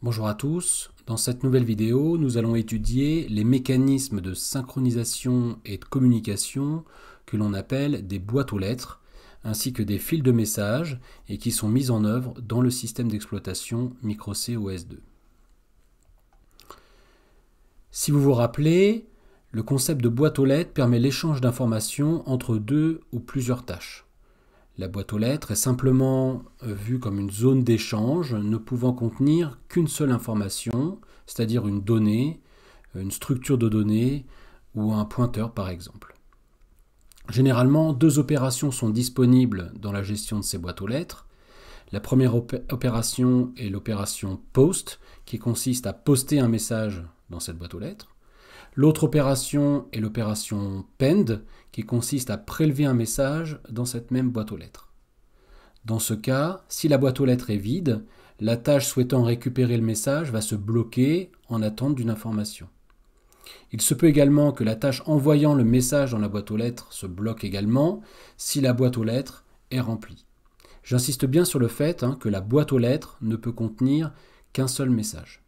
Bonjour à tous, dans cette nouvelle vidéo, nous allons étudier les mécanismes de synchronisation et de communication que l'on appelle des boîtes aux lettres, ainsi que des fils de messages et qui sont mis en œuvre dans le système d'exploitation Micro-C OS2. Si vous vous rappelez, le concept de boîte aux lettres permet l'échange d'informations entre deux ou plusieurs tâches. La boîte aux lettres est simplement vue comme une zone d'échange ne pouvant contenir qu'une seule information, c'est-à-dire une donnée, une structure de données ou un pointeur par exemple. Généralement, deux opérations sont disponibles dans la gestion de ces boîtes aux lettres. La première opération est l'opération POST, qui consiste à poster un message dans cette boîte aux lettres. L'autre opération est l'opération PEND, qui consiste à prélever un message dans cette même boîte aux lettres. Dans ce cas, si la boîte aux lettres est vide, la tâche souhaitant récupérer le message va se bloquer en attente d'une information. Il se peut également que la tâche envoyant le message dans la boîte aux lettres se bloque également si la boîte aux lettres est remplie. J'insiste bien sur le fait que la boîte aux lettres ne peut contenir qu'un seul message.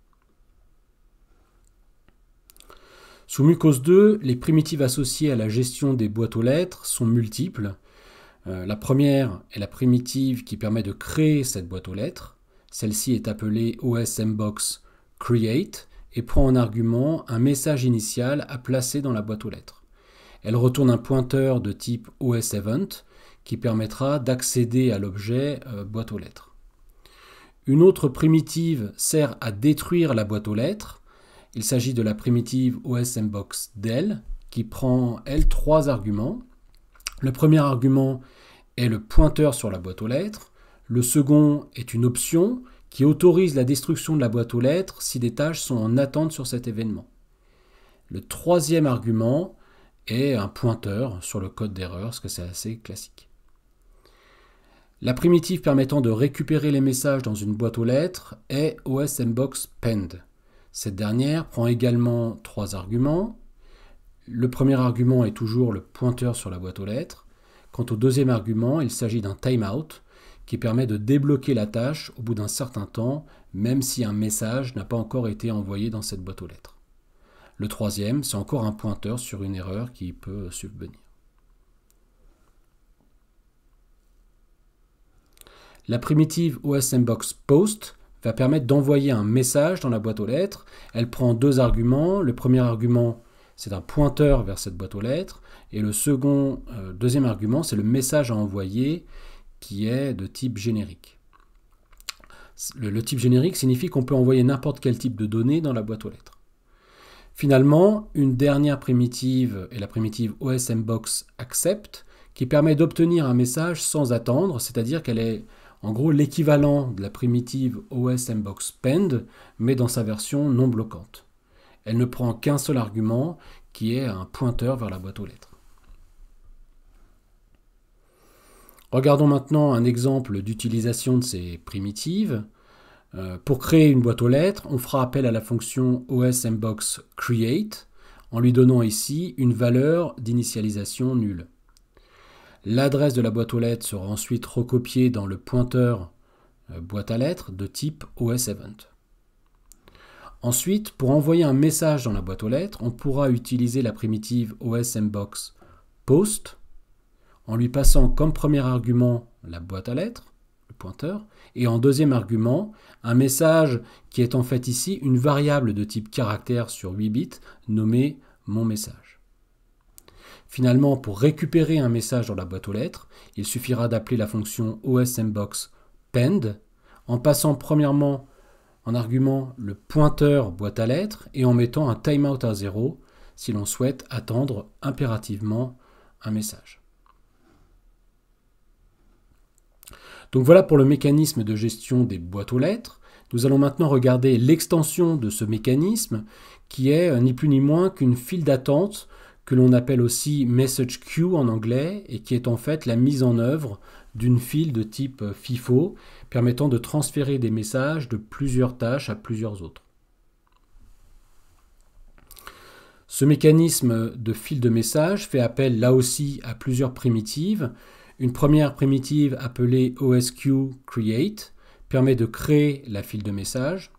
Sous Mucose2, les primitives associées à la gestion des boîtes aux lettres sont multiples. La première est la primitive qui permet de créer cette boîte aux lettres. Celle-ci est appelée OSMBox Create et prend en argument un message initial à placer dans la boîte aux lettres. Elle retourne un pointeur de type OSEvent qui permettra d'accéder à l'objet boîte aux lettres. Une autre primitive sert à détruire la boîte aux lettres. Il s'agit de la primitive OSMBoxDel qui prend, elle, trois arguments. Le premier argument est le pointeur sur la boîte aux lettres. Le second est une option qui autorise la destruction de la boîte aux lettres si des tâches sont en attente sur cet événement. Le troisième argument est un pointeur sur le code d'erreur, parce que c'est assez classique. La primitive permettant de récupérer les messages dans une boîte aux lettres est OSMBoxPend. Cette dernière prend également trois arguments. Le premier argument est toujours le pointeur sur la boîte aux lettres. Quant au deuxième argument, il s'agit d'un timeout qui permet de débloquer la tâche au bout d'un certain temps, même si un message n'a pas encore été envoyé dans cette boîte aux lettres. Le troisième, c'est encore un pointeur sur une erreur qui peut subvenir. La primitive OSMBoxPost va permettre d'envoyer un message dans la boîte aux lettres. Elle prend deux arguments. Le premier argument, c'est un pointeur vers cette boîte aux lettres. Et le deuxième argument, c'est le message à envoyer qui est de type générique. Le type générique signifie qu'on peut envoyer n'importe quel type de données dans la boîte aux lettres. Finalement, une dernière primitive est la primitive OSMBoxAccept qui permet d'obtenir un message sans attendre, c'est-à-dire qu'elle est en gros l'équivalent de la primitive OSMBoxPend, mais dans sa version non bloquante. Elle ne prend qu'un seul argument, qui est un pointeur vers la boîte aux lettres. Regardons maintenant un exemple d'utilisation de ces primitives. Pour créer une boîte aux lettres, on fera appel à la fonction OSMBoxCreate, en lui donnant ici une valeur d'initialisation nulle. L'adresse de la boîte aux lettres sera ensuite recopiée dans le pointeur boîte à lettres de type OSEvent. Ensuite, pour envoyer un message dans la boîte aux lettres, on pourra utiliser la primitive OSMBoxPost en lui passant comme premier argument la boîte à lettres, le pointeur, et en deuxième argument, un message qui est en fait ici une variable de type caractère sur 8 bits nommée mon message. Finalement, pour récupérer un message dans la boîte aux lettres, il suffira d'appeler la fonction OSMBoxPend en passant premièrement en argument le pointeur boîte à lettres et en mettant un timeout à 0 si l'on souhaite attendre impérativement un message. Donc voilà pour le mécanisme de gestion des boîtes aux lettres. Nous allons maintenant regarder l'extension de ce mécanisme qui est ni plus ni moins qu'une file d'attente que l'on appelle aussi message queue en anglais et qui est en fait la mise en œuvre d'une file de type FIFO permettant de transférer des messages de plusieurs tâches à plusieurs autres. Ce mécanisme de file de messages fait appel là aussi à plusieurs primitives. Une première primitive appelée OSQCreate permet de créer la file de messages.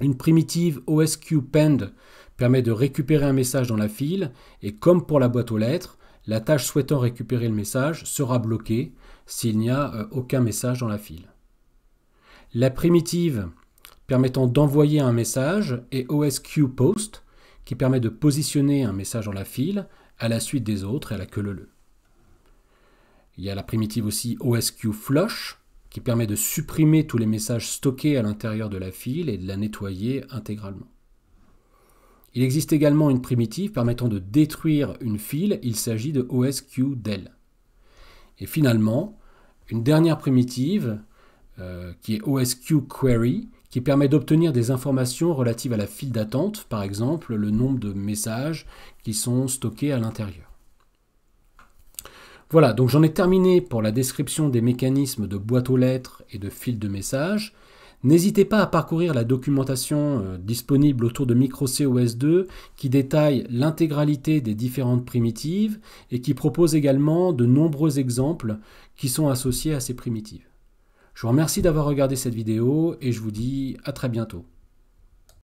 Une primitive OSQPend permet de récupérer un message dans la file et comme pour la boîte aux lettres, la tâche souhaitant récupérer le message sera bloquée s'il n'y a aucun message dans la file. La primitive permettant d'envoyer un message est OSQPost qui permet de positionner un message dans la file à la suite des autres et à la queue leu. Il y a la primitive aussi OSQFlush qui permet de supprimer tous les messages stockés à l'intérieur de la file et de la nettoyer intégralement. Il existe également une primitive permettant de détruire une file, il s'agit de OSQDel. Et finalement, une dernière primitive qui est OSQQuery qui permet d'obtenir des informations relatives à la file d'attente, par exemple le nombre de messages qui sont stockés à l'intérieur. Voilà, donc j'en ai terminé pour la description des mécanismes de boîte aux lettres et de fil de messages. N'hésitez pas à parcourir la documentation disponible autour de MicroCOS2 qui détaille l'intégralité des différentes primitives et qui propose également de nombreux exemples qui sont associés à ces primitives. Je vous remercie d'avoir regardé cette vidéo et je vous dis à très bientôt.